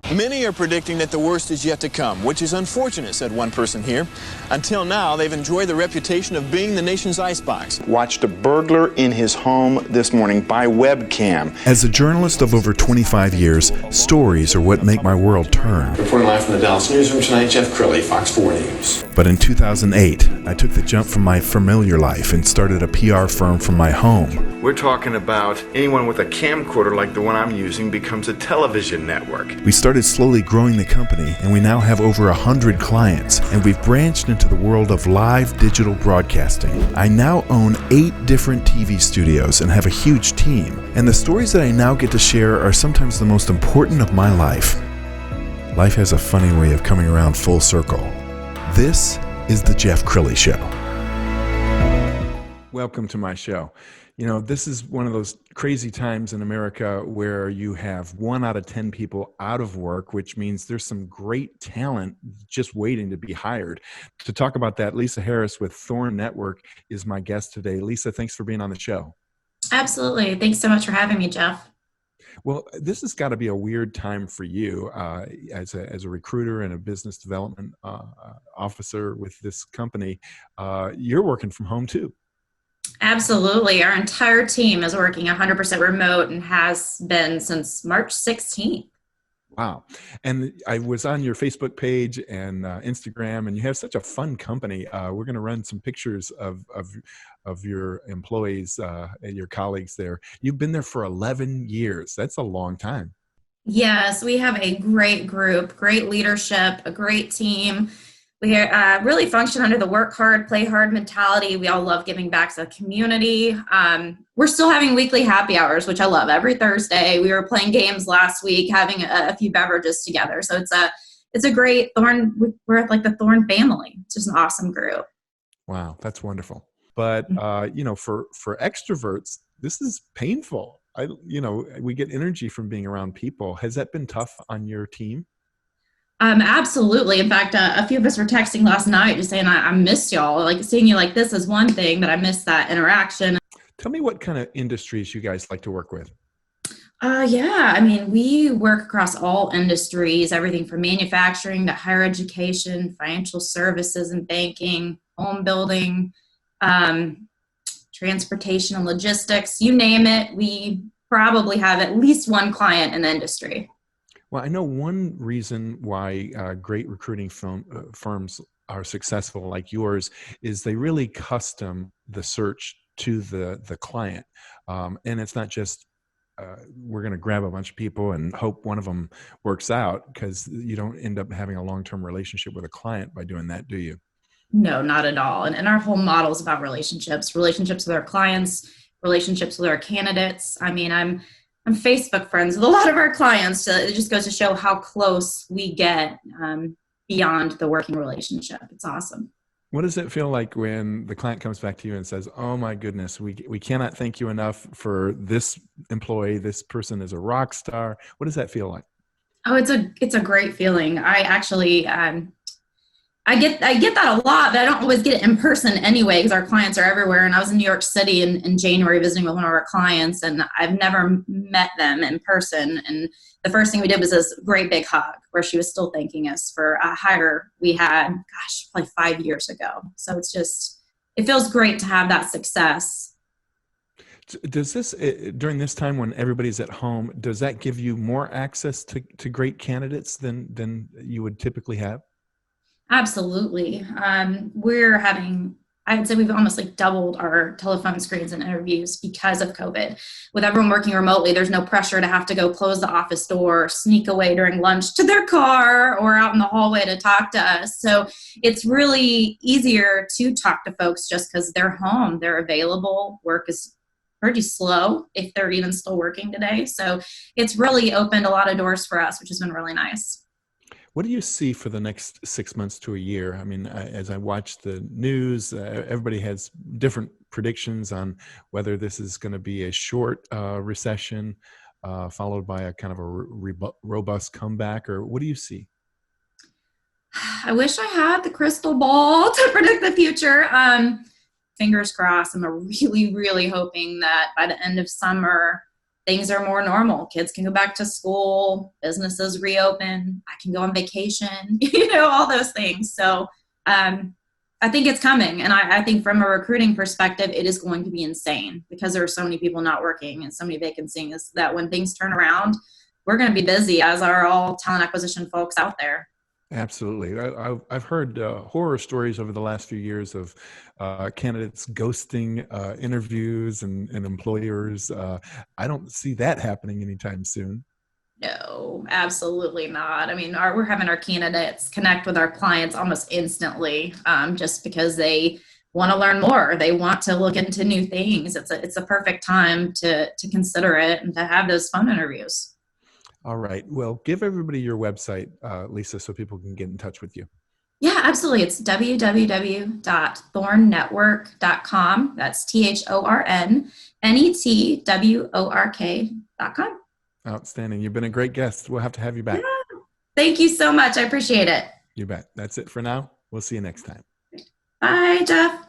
Many are predicting that the worst is yet to come, which is unfortunate, said one person here. Until now, they've enjoyed the reputation of being the nation's icebox. Watched a burglar in his home this morning by webcam. As a journalist of over 25 years, stories are what make my world turn. Reporting live from the Dallas newsroom tonight, Jeff Crilley, Fox 4 News. But in 2008, I took the jump from my familiar life and started a PR firm from my home. We're talking about anyone with a camcorder like the one I'm using becomes a television network. We started slowly growing the company, and we now have over 100 clients, and we've branched into the world of live digital broadcasting. I now own 8 different TV studios and have a huge team, and the stories that I now get to share are sometimes the most important of my life. Life has a funny way of coming around full circle. This is the Jeff Crilley Show. Welcome to my show. You know, this is one of those crazy times in America where you have 1 out of 10 people out of work, which means there's some great talent just waiting to be hired. To talk about that, Lisa Harris with Thorn Network is my guest today. Lisa, thanks for being on the show. Absolutely. Thanks so much for having me, Jeff. Well, this has got to be a weird time for you as a recruiter and a business development officer with this company. You're working from home too. Absolutely. Our entire team is working 100% remote and has been since March 16th. Wow. And I was on your Facebook page and Instagram, and you have such a fun company. We're going to run some pictures of your employees and your colleagues there. You've been there for 11 years. That's a long time. Yes, we have a great group, great leadership, a great team. We really function under the work hard, play hard mentality. We all love giving back to the community. We're still having weekly happy hours, which I love. Every Thursday, we were playing games last week, having a few beverages together. So it's a great Thorn. We're like the Thorn family. It's just an awesome group. Wow, that's wonderful. But for extroverts, this is painful. We get energy from being around people. Has that been tough on your team? Absolutely. In fact, a few of us were texting last night just saying, I miss y'all. Like seeing you like this is one thing, but I miss that interaction. Tell me what kind of industries you guys like to work with. Yeah, I mean, we work across all industries, everything from manufacturing to higher education, financial services and banking, home building, transportation and logistics, you name it. We probably have at least one client in the industry. Well, I know one reason why great recruiting firms are successful like yours is they really custom the search to the client. And it's not just we're going to grab a bunch of people and hope one of them works out, because you don't end up having a long-term relationship with a client by doing that, do you? No, not at all. And our whole model is about relationships with our clients, relationships with our candidates. I mean, I'm Facebook friends with a lot of our clients. So it just goes to show how close we get beyond the working relationship. It's awesome. What does it feel like when the client comes back to you and says, oh my goodness, we cannot thank you enough for this employee. This person is a rock star. What does that feel like? Oh, it's a great feeling. I actually, I get that a lot, but I don't always get it in person anyway, because our clients are everywhere. And I was in New York City in January visiting with one of our clients, and I've never met them in person. And the first thing we did was this great big hug where she was still thanking us for a hire we had, probably 5 years ago. So it feels great to have that success. Does this, during this time when everybody's at home, does that give you more access to great candidates than you would typically have? Absolutely. I would say we've almost like doubled our telephone screens and interviews because of COVID. With everyone working remotely, there's no pressure to have to go close the office door, sneak away during lunch to their car or out in the hallway to talk to us. So it's really easier to talk to folks just because they're home, they're available. Work is pretty slow if they're even still working today. So it's really opened a lot of doors for us, which has been really nice. What do you see for the next 6 months to a year? I mean, as I watch the news, everybody has different predictions on whether this is going to be a short recession followed by a kind of a robust comeback, or what do you see? I wish I had the crystal ball to predict the future. Fingers crossed. I'm really, really hoping that by the end of summer, things are more normal. Kids can go back to school, businesses reopen, I can go on vacation, all those things. So I think it's coming. And I think from a recruiting perspective, it is going to be insane because there are so many people not working and so many vacancies that when things turn around, we're going to be busy, as are all talent acquisition folks out there. Absolutely. I've heard horror stories over the last few years of candidates ghosting interviews and employers. I don't see that happening anytime soon. No, absolutely not. I mean, we're having our candidates connect with our clients almost instantly, just because they want to learn more. They want to look into new things. It's a perfect time to consider it and to have those phone interviews. All right. Well, give everybody your website, Lisa, so people can get in touch with you. Yeah, absolutely. It's www.thornnetwork.com. That's THORNNETWORK.com. Outstanding. You've been a great guest. We'll have to have you back. Yeah. Thank you so much. I appreciate it. You bet. That's it for now. We'll see you next time. Bye, Jeff.